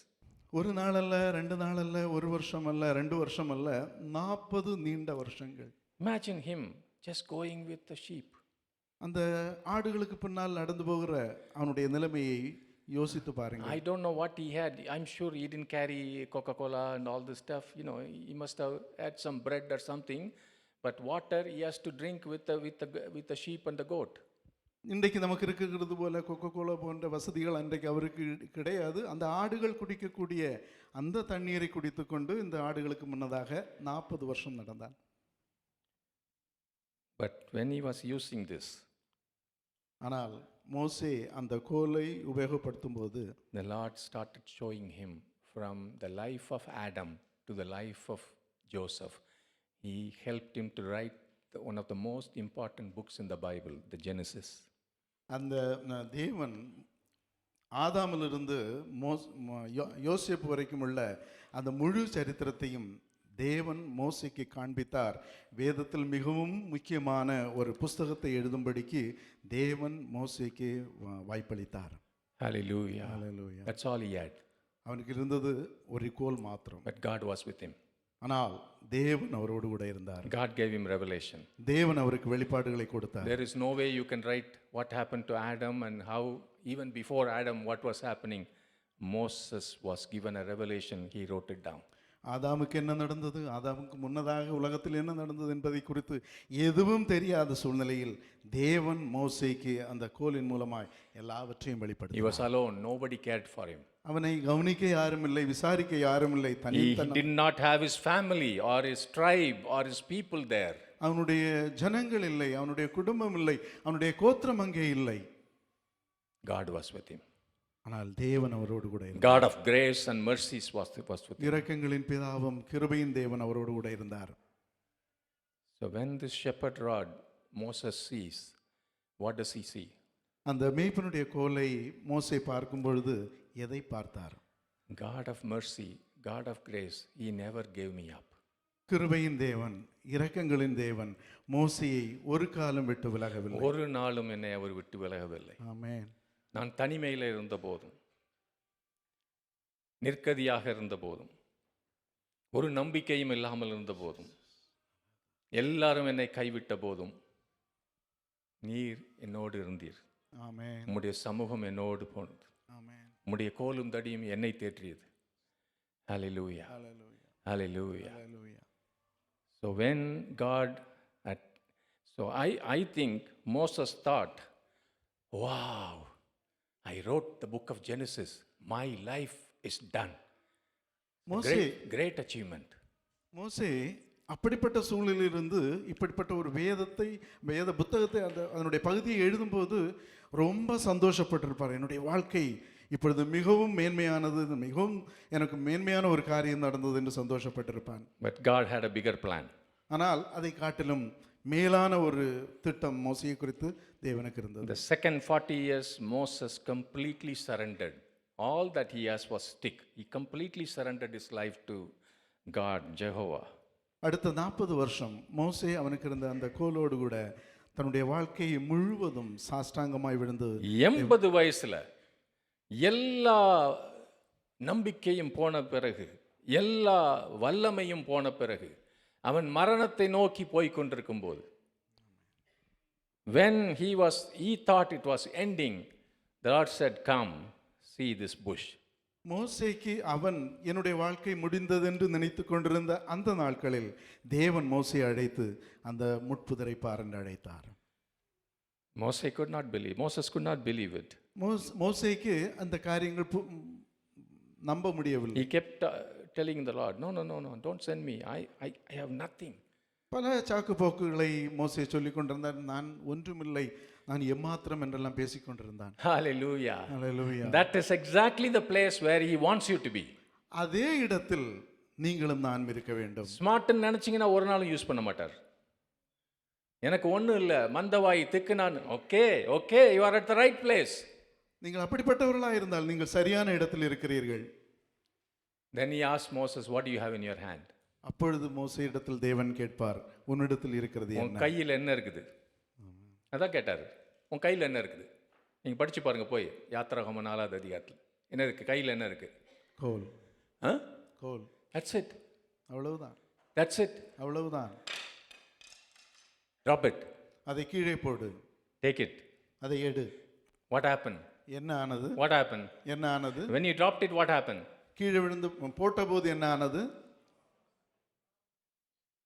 ஒரு நாள் அல்ல, 2 நாள் அல்ல, 1 வருஷம் அல்ல, 2 வருஷம் அல்ல, 40 நீண்ட வருஷங்கள். Imagine him just going with the sheep. அந்த ஆடுகளுக்கு பின்னால் நடந்து போகிற அவனுடைய நிலைமையை யோசித்து பாருங்க. I don't know what he had. I'm sure he didn't carry Coca-Cola and all this stuff. You know, he must have had some bread or something. But water he has to drink with the sheep and the goat. இன்றைக்கு நமக்கு இருக்கிறது போல கொக்கோகோலா போன்ற வசதிகள் அன்றைக்கு அவருக்கு கிடையாது. அந்த ஆடுகள் குடிக்கக்கூடிய அந்த தண்ணீரை குடித்துக்கொண்டு இந்த ஆடுகளுக்கு முன்னதாக 40 வருஷம் நடந்தான். But when he was using this, ஆனால் மோசே அந்த கோலை உபயோகப்படுத்தும் போது the Lord started showing him from the life of Adam to the life of Joseph. He helped him to write one of the most important books in the Bible, the Genesis. அந்த தேவன் ஆதாமிலிருந்து யோசேப்பு வரைக்கும் உள்ள அந்த முழு சரித்திரத்தையும் தேவன் மோசேக்கு காண்பித்தார். வேதத்தில் மிகவும் முக்கியமான ஒரு புஸ்தகத்தை எழுதும்படிக்கு தேவன் மோசேக்கு வாய்ப்பளித்தார். Hallelujah. Hallelujah. That's all he had. அவனுக்கு இருந்தது ஒரு கோல் மாத்திரம். But God was with him. ஆனால் தேவன் அவரோடு கூட இருந்தார். God gave him revelation. தேவன் அவருக்கு வெளிப்பாடுகளை கொடுத்தார். There is no way you can write what happened to Adam and how even before Adam what was happening. Moses was given a revelation. He wrote it down. ஆதாமுக்கு என்ன நடந்தது, ஆதாமுக்கு முன்னதாக உலகத்தில் என்ன நடந்தது என்பதை குறித்து எதுவும் தெரியாத சூழ்நிலையில் தேவன் மோசேக்கு அந்த கோலின் மூலமாய் எல்லாவற்றையும் He வெளிப்படுத்தினார். was alone. Nobody cared for him. அவனை கவனிக்க யாரும் இல்லை, விசாரிக்க யாரும் இல்லை. He did not have his family or his tribe or his people there. அவனுடைய ஜனங்கள் இல்லை, அவனுடைய குடும்பம் இல்லை, அவனுடைய கோத்திரம் அங்கே இல்லை. God was with him. ஆனால் தேவன் அவரோடு கூட இருந்தார். God of grace and mercies was with him. இரக்கங்களின் பிதாவும் கிருபையின் தேவன் அவரோடு கூட இருந்தார். So when this shepherd rod Moses sees, what does he see? அந்த மேய்ப்பனுடைய கோலை மோசே பார்க்கும் பொழுது எதை பார்த்தார்? God of mercy, God of grace, he never gave me up. கிருபையின் தேவன், இரக்கங்களின் தேவன் மோசேயை ஒரு காலம் விட்டு விலகவில்லை. ஒரு நாளும் என்னை அவர் விட்டு விலகவில்லை. ஆமென். நான் தனிமையில் இருந்த போதும், நிர்கதியாக இருந்த போதும், ஒரு நம்பிக்கையும் இல்லாமல் இருந்த போதும், எல்லாரும் என்னை கைவிட்ட போதும் நீர் என்னோடு இருந்தீர். ஆமென். உம்முடைய சமூகம் என்னோடு போனது. ஆமென். உம்முடைய கோலும் தடியும் என்னை தேற்றியது. Hallelujah. Hallelujah. Hallelujah. Hallelujah. So when God had, so I think Moses thought, wow, I wrote the book of Genesis. My life is done. மோசே Great achievement. மோசே அப்படிப்பட்ட சூழ்நிலையிலிருந்து இப்படிப்பட்ட ஒரு வேத புத்தகத்தை அதனுடைய பகுதியை எழுதும்போது ரொம்ப சந்தோஷப்பட்டிருப்பார். என்னுடைய வாழ்க்கை இப்பொழுது மிகவும் மேன்மையானது, மிகவும் எனக்கு மேன்மையான ஒரு காரியம் நடந்தது என்று சந்தோஷப்பட்டிருப்பான். But God had a bigger plan. ஆனால் அதை காட்டிலும் மேலான ஒரு திட்டம் மோசேயை குறித்து தேவனுக்கு இருந்தது. The second 40 years Moses completely surrendered. All that he has was stick. He completely surrendered his life to God, Jehovah. அடுத்த 40 வருஷம் மோசே அவனுக்கு இருந்த அந்த கோலோடு கூட தன்னுடைய வாழ்க்கையை முழுவதும் சாஷ்டாங்கமாய் விழுந்து 80 வயசுல எல்லா நம்பிக்கையும் போன பிறகு, எல்லா வல்லமையும் போன பிறகு, அவன் மரணத்தை நோக்கி போய் கொண்டிருக்கும் போது, when he thought it was ending, the Lord said, come, see this bush. மோசேக்கு அவன் என்னுடைய வாழ்க்கை முடிந்தது என்று நினைத்து கொண்டிருந்த அந்த நாட்களில் தேவன் மோசேயை அழைத்து அந்த முட்புதரை பார் என்று அழைத்தார். Moses could not believe it. மோசேக்கு அந்த காரியங்கள் நம்ப முடியவில்லை. He kept telling the Lord, no, don't send me. I have nothing. பல சாக்கு போக்குகளை மோசே சொல்லிக் கொண்டிருந்தார். நான் ஒன்றுமில்லை, நான் எம்மாத்திரம் என்றெல்லாம் பேசிக் கொண்டிருந்தான். Hallelujah. Hallelujah. That is exactly the place where he wants you to be. அதே இடத்தில் நீங்களும் நான் இருக்க வேண்டும். ஸ்மார்ட்னு நினைச்சீங்கன்னா ஒரு நாளும் யூஸ் பண்ண மாட்டார். எனக்கு ஒன்றும் இல்லை, மந்தவாய் திக்கு நான். Okay you are at the right place. நீங்கள் அப்படிப்பட்டவர்களாக இருந்தால் நீங்கள் சரியான இடத்தில் இருக்கிறீர்கள். Then he asked Moses, what do you have in your hand? அப்பொழுது மோசே இடத்தில் தேவன் கேட்பார், உன்னிடத்தில் இருக்கிறது உன் என்ன? கையில் என்ன இருக்குது? அதான் கேட்டார். உன் கையில் என்ன இருக்குது? நீங்கள் படிச்சு பாருங்க போய், யாத்திராகமம் 4வது அதிகாரத்தில் என்ன இருக்கு? கையில் என்ன இருக்கு? கோல். கோல். That's it. அவ்வளவுதான். That's it. அவ்வளவுதான். Drop it. அதை கீழே போடு, Take it. அதை எடு. What happened? என்ன ஆனது? What happened? என்ன ஆனது? When you dropped it, what happened? கீழே விழுந்து போட்டபோது என்ன ஆனது?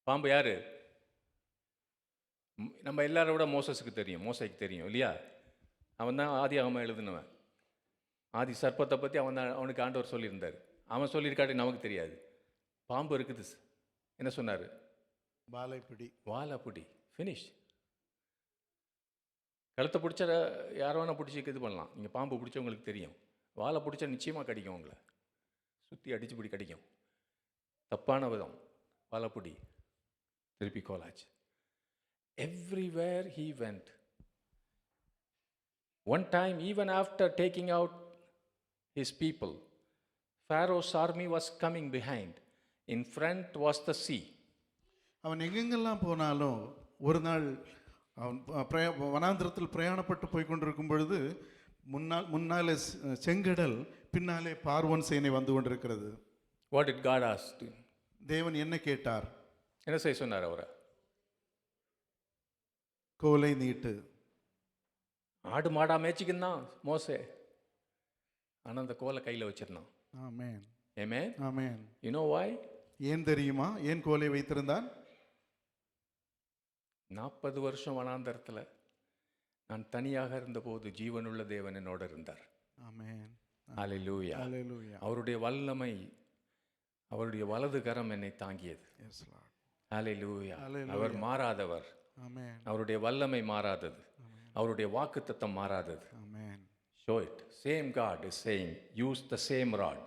பாம்பு யாரு? நம்ம எல்லாரை விட மோசஸுக்கு தெரியும், மோசைக்கு தெரியும் இல்லையா? அவன் தான் ஆதி ஆகமம் எழுதுனவன். ஆதி சர்ப்பத்தை பற்றி அவனுக்கு ஆண்டவர் சொல்லியிருந்தார். அவன் சொல்லியிருக்காட்டி நமக்கு தெரியாது. பாம்பு இருக்குது. என்ன சொன்னார்? வாலைப்பிடி. வாழைப்பிடி. ஃபினிஷ். கழுத்தை பிடிச்ச யாரை வேணால் பிடிச்சி இது பண்ணலாம். நீங்கள் பாம்பு பிடிச்சவங்களுக்கு தெரியும். வாழை பிடிச்சா நிச்சயமாக கடிக்கும். உங்களை சுற்றி அடிச்சு பிடி கடிக்கும். தப்பான விதம். வாழைப்பிடி. திருப்பி கோலாச்சு. Everywhere he went. One time, even after taking out his people, Pharaoh's army was coming behind. In front was the sea. அவன் எங்கெங்கெல்லாம் போனாலும் ஒரு நாள் அவன் வனாந்திரத்தில் பிரயாணப்பட்டு போய் கொண்டிருக்கும் பொழுது முன்னாலே செங்கடல், பின்னாலே பார்வோன் சேனை வந்து கொண்டிருக்கிறது. What did God ask? தேவன் என்ன கேட்டார்? என்ன செய்ய சொன்னார் அவரை? கோலை நீட்டு. ஆடு மாடா மேய்ச்சிக்கிந்தான் மோசே. ஆனால் அந்த கோலை கையில் வச்சிருந்தான். ஆமென். Amen. Amen. You know why? ஏன் தெரியுமா ஏன் கோலை வைத்திருந்தான்? 40 வருஷம் வனாந்தரத்தில் நான் தனியாக இருந்தபோது ஜீவனுள்ள தேவன் என்னோடு இருந்தார். ஆமென். ஹல்லேலூயா. ஹல்லேலூயா. அவருடைய வல்லமை, அவருடைய வலது கரம் என்னை தாங்கியது. S Lord. ஹல்லேலூயா. ஹல்லேலூயா. அவர் மாறாதவர். ஆமென். அவருடைய வல்லமை மாறாதது. அவருடைய வாக்குத்தத்தம் மாறாதது. ஆமென். Show it. Same God is saying, use the same rod.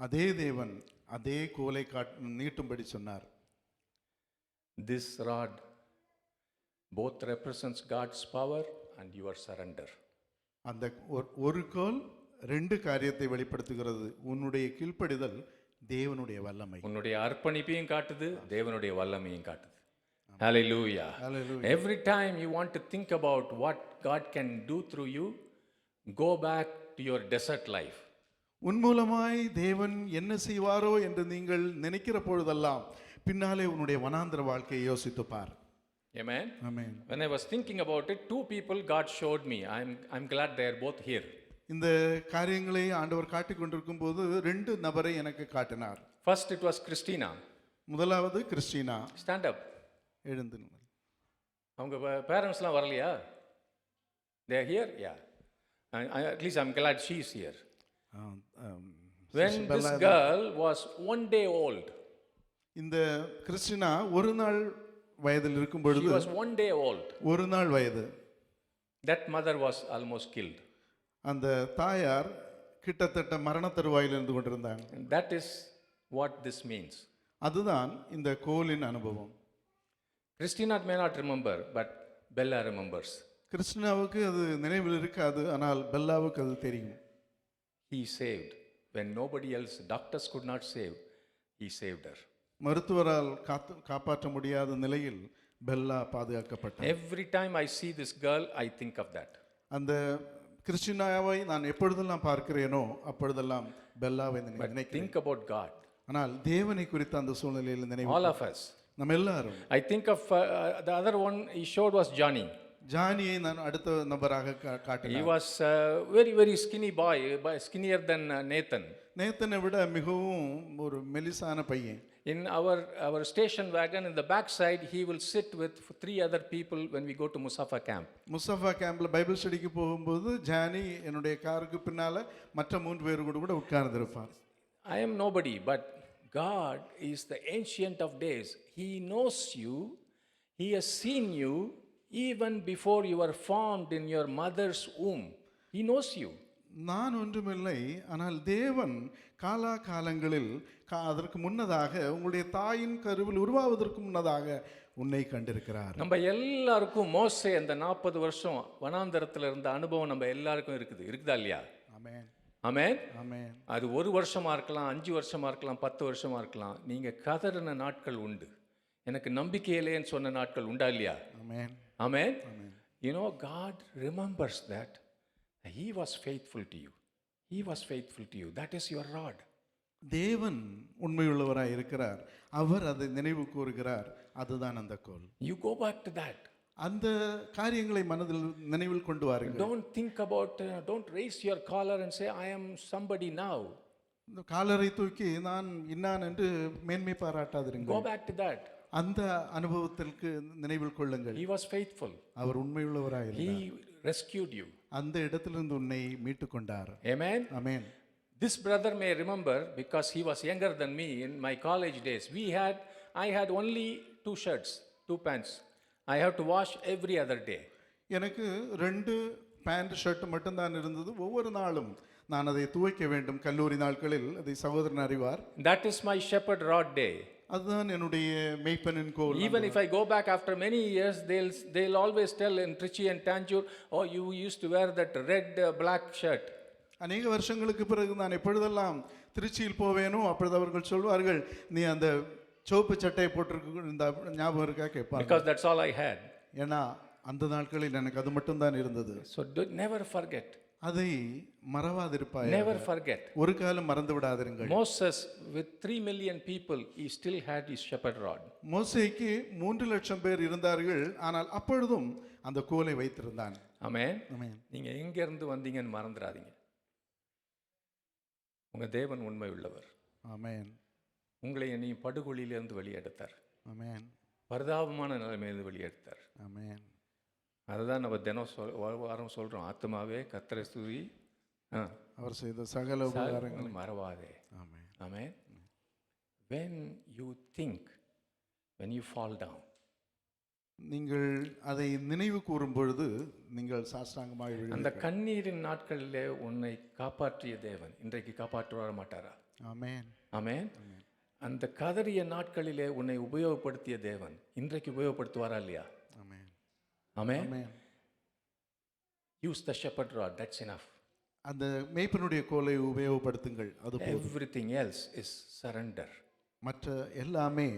அதே தேவன் அதே கோலை நீட்டும்படி சொன்னார். This rod both represents God's power and your surrender. அந்த ஒரு கோல் ரெண்டு காரியத்தை வெளிப்படுத்துகிறது. உன்னுடைய கீழ்ப்படிதல், தேவனுடைய வல்லமை. உன்னுடைய அர்ப்பணிப்பையும் காட்டுது, தேவனுடைய வல்லமையும் காட்டுது. Hallelujah. Hallelujah. Every time you want to think about what God can do through you, go back to your desert life. உன் மூலமாய் தேவன் என்ன செய்வாரோ என்று நீங்கள் நினைக்கிற பொழுதெல்லாம் பின்னாலே உன்னுடைய வனாந்திர வாழ்க்கையை யோசித்து பார். Amen. Amen. When I was thinking about it, two people God showed me. I'm glad they are both here. இந்த காரியங்களை ஆண்டவர் காட்டிக் கொண்டிருக்கும் போது ரெண்டு நபரை எனக்கு காட்டினார். First it was Christina. முதலாவது கிறிஸ்டினா. Stand up. எழுந்து. அவங்க பேரண்ட்ஸ்லாம் வரலையா? They are here? Yeah. At least I'm glad she is here. When this girl was 1 day old. இந்த கிறிஸ்டினா ஒரு நாள் வயதில் இருக்கும் பொழுது, She was 1 day old. ஒரு நாள் வயது, That mother was almost killed. அந்த தாயார் கிட்டத்தட்ட மரண தருவாயில் இருந்து கொண்டிருந்தாங்க. And that is what this means. அதுதான் இந்த கோலின் அனுபவம். Christina may not remember, but Bella remembers. கிறிஸ்டினாவுக்கு அது நினைவில் இருக்காது, ஆனால் பெல்லாவுக்கு அது தெரியும். He saved. When nobody else, doctors could not save, he saved her. மருத்துவரால் காப்பாற்ற முடியாத நிலையில் Bella பாதுகாக்கப்பட்டார். Every time I see this girl, I think of that. அந்த கிறிஸ்டினாவை நான் எப்பொழுதெல்லாம் பார்க்கிறேனோ அப்பொழுதெல்லாம் பெல்லாவை But நினைக்கிறேன். think about God. ஆனால் தேவனை குறித்த அந்த சூழ்நிலையில் நினைவு All of us. நம்ம எல்லாரும். I think of the other one he showed was Johnny. ஜானியை நான் அடுத்த நபராக He காட்டினேன். was very, very skinny boy, skinnier than Nathan. நேத்தனை விட மிகவும் ஒரு மெலிசான பையன். In our station wagon, in the back side, he will sit with 3 other people when we go to Musafa camp. Mustafa கேம்ப்ல பைபிள் ஸ்டடிக்கு போகும்போது ஜானி என்னுடைய காருக்கு பின்னால மற்ற 3 பேர் கூட உட்கார்ந்திருப்பார். I am nobody, but God is the ancient of days. He knows you. He has seen you even before you were formed in your mother's womb. He knows you. நான் ஒன்றுமில்லை, ஆனால் தேவன் காலாகாலங்களில் அதற்கு முன்னதாக உங்களுடைய தாயின் கருவில் உருவாவதற்கு முன்னதாக உன்னை கண்டிருக்கிறார். நம்ம எல்லாருக்கும் மோசே அந்த 40 வருஷம் வனாந்தரத்தில் இருந்த அனுபவம் நம்ம எல்லாருக்கும் இருக்குதா இல்லையா? ஆமென். ஆமென். ஆமென். அது 1 வருஷமா இருக்கலாம், 5 வருஷமா இருக்கலாம், 10 வருஷமா இருக்கலாம். நீங்க கதறின நாட்கள் உண்டு. எனக்கு நம்பிக்கை இல்லைன்னு சொன்ன நாட்கள் உண்டா இல்லையா? ஆமென். Amen. You know, God remembers that He was faithful to you. He was faithful to you. That is your rod. தேவன் உண்மையுள்ளவராய் இருக்கிறார். அவர் அதை நினைவு கூறுகிறார். அதுதான் அந்த கோல். You go back to that. அந்த காரியங்களை மனதில் நினைவில் கொண்டு வாருங்கள். Don't think about, don't raise your collar and say, I am somebody now. இந்த காலரை தூக்கி நான் இன்னான் என்று மேன்மை Go பாராட்டாதிருங்கள். back to that. அந்த அனுபவத்திற்கு நினைவில் கொள்ளுங்கள். He was faithful. Our உண்மையுள்ளவராயிருந்தார். He rescued you. அந்த இடத்திலிருந்து உன்னை மீட்டுக் கொண்டார். Amen. Amen. This brother may remember because he was younger than me in my college days. I had only 2 shirts, 2 pants. I have to wash every other day. எனக்கு 2 பேண்ட் ஷர்ட் மட்டும்தான் இருந்தது. ஒவ்வொரு நாளும் நான் அதை துவைக்க வேண்டும். கல்லூரி நாட்களில் அதை சகோதரன் அறிவார். That is my shepherd rod day. அதுதான் என்னுடைய மேய்ப்பனின் கோல். Even if I go back after many years, they'll always tell in Trichy and Tanjore, oh, you used to wear that red black shirt. அநேக வருஷங்களுக்கு பிறகு நான் எப்பொழுதெல்லாம் திருச்சியில் போவேனோ அப்பொழுது அவர்கள் சொல்வார்கள், நீ அந்த சிவப்பு சட்டையை போட்டிருக்க இந்த ஞாபகம் இருக்கா கேட்பாங்க. Because that's all I had. ஏன்னா அந்த நாட்களில் எனக்கு அது மட்டும்தான் இருந்தது. So never forget. அதை மறவாதிருப்பாய். Never forget. ஒரு காலம் மறந்து விடாதிருங்கள். Moses with 3 million people, he still had his shepherd rod. மோசேக்கு 3 லட்சம் பேர் இருந்தார்கள். ஆனால் அப்பொழுதும் அந்த கோலை வைத்திருந்தான். Amen. ஆமென். நீங்க எங்க இருந்து வந்தீங்கன்னு மறந்துடாதீங்க. உங்க தேவன் உண்மை உள்ளவர். ஆமென். உங்களை நீ படுகொலியிலிருந்து வெளியெடுத்தார். ஆமென். பரிதாபமான நிலைமையிலிருந்து வெளியெடுத்தார். ஆமென். அதுதான் நம்ம தினம் வாரம் சொல்றோம், ஆத்மாவே கர்த்தரை ஸ்துதி, அவர் செய்த சகல உபகாரங்களை மறவாதே. ஆமென். Amen. When you think, when you fall down, நீங்கள் அதை நினைவு கூறும் பொழுது நீங்கள் சாஷ்டாங்கமாக அந்த விழுவீர்கள். கண்ணீரின் நாட்களிலே உன்னை காப்பாற்றிய தேவன் இன்றைக்கு காப்பாற்ற மாட்டாரா? ஆமென். ஆமென். அந்த கதறிய நாட்களிலே உன்னை உபயோகப்படுத்திய தேவன் இன்றைக்கு உபயோகப்படுத்துவாரா இல்லையா? ஆமென். ஆமென். ஆமென். Use the shepherd rod, that's enough. அந்த மேய்ப்பனுடைய கோலை உபயோகப்படுத்துங்கள். அது போதும். Everything else is surrender. மற்ற எல்லாமே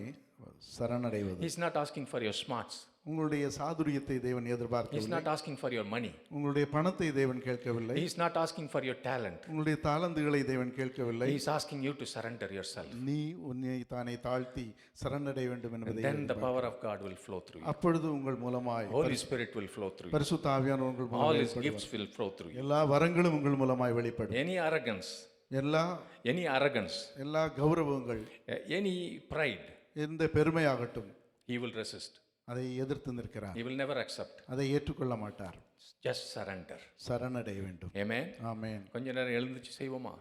சரணடைவது. He's not asking for your smarts. உங்களுடைய சாதுரியத்தை தேவன் He's எதிர்பார்க்கவில்லை. not asking for your money. உங்களுடைய பணத்தை தேவன் கேட்கவில்லை. He's not asking for your talent. உங்களுடைய தாளந்துகளை தேவன் கேட்கவில்லை. He's asking you to surrender yourself. நீ உன்னை தானே தாழ்த்தி சரணடைய வேண்டும் என்பதை Then the power of God will flow through you. அப்பொழுது உங்கள் மூலமாய் Holy Spirit will flow through you. பரிசுத்த ஆவியானவர் உங்கள் All மூலமாய் his gifts will flow through you. எல்லா வரங்களும் உங்கள் மூலமாய் வெளிப்படும். Any arrogance, எல்லா any கௌரவங்கள், any pride, எந்த பெருமையாகட்டும் he will resist. அதை எதிர்த்து நிற்கிறார். He will never accept. அதை ஏற்றுக்கொள்ள மாட்டார். Just surrender. சரணடைய வேண்டும். Amen. ஆமென். கொஞ்ச நேரம் எழுந்துச்சு செய்வோமா?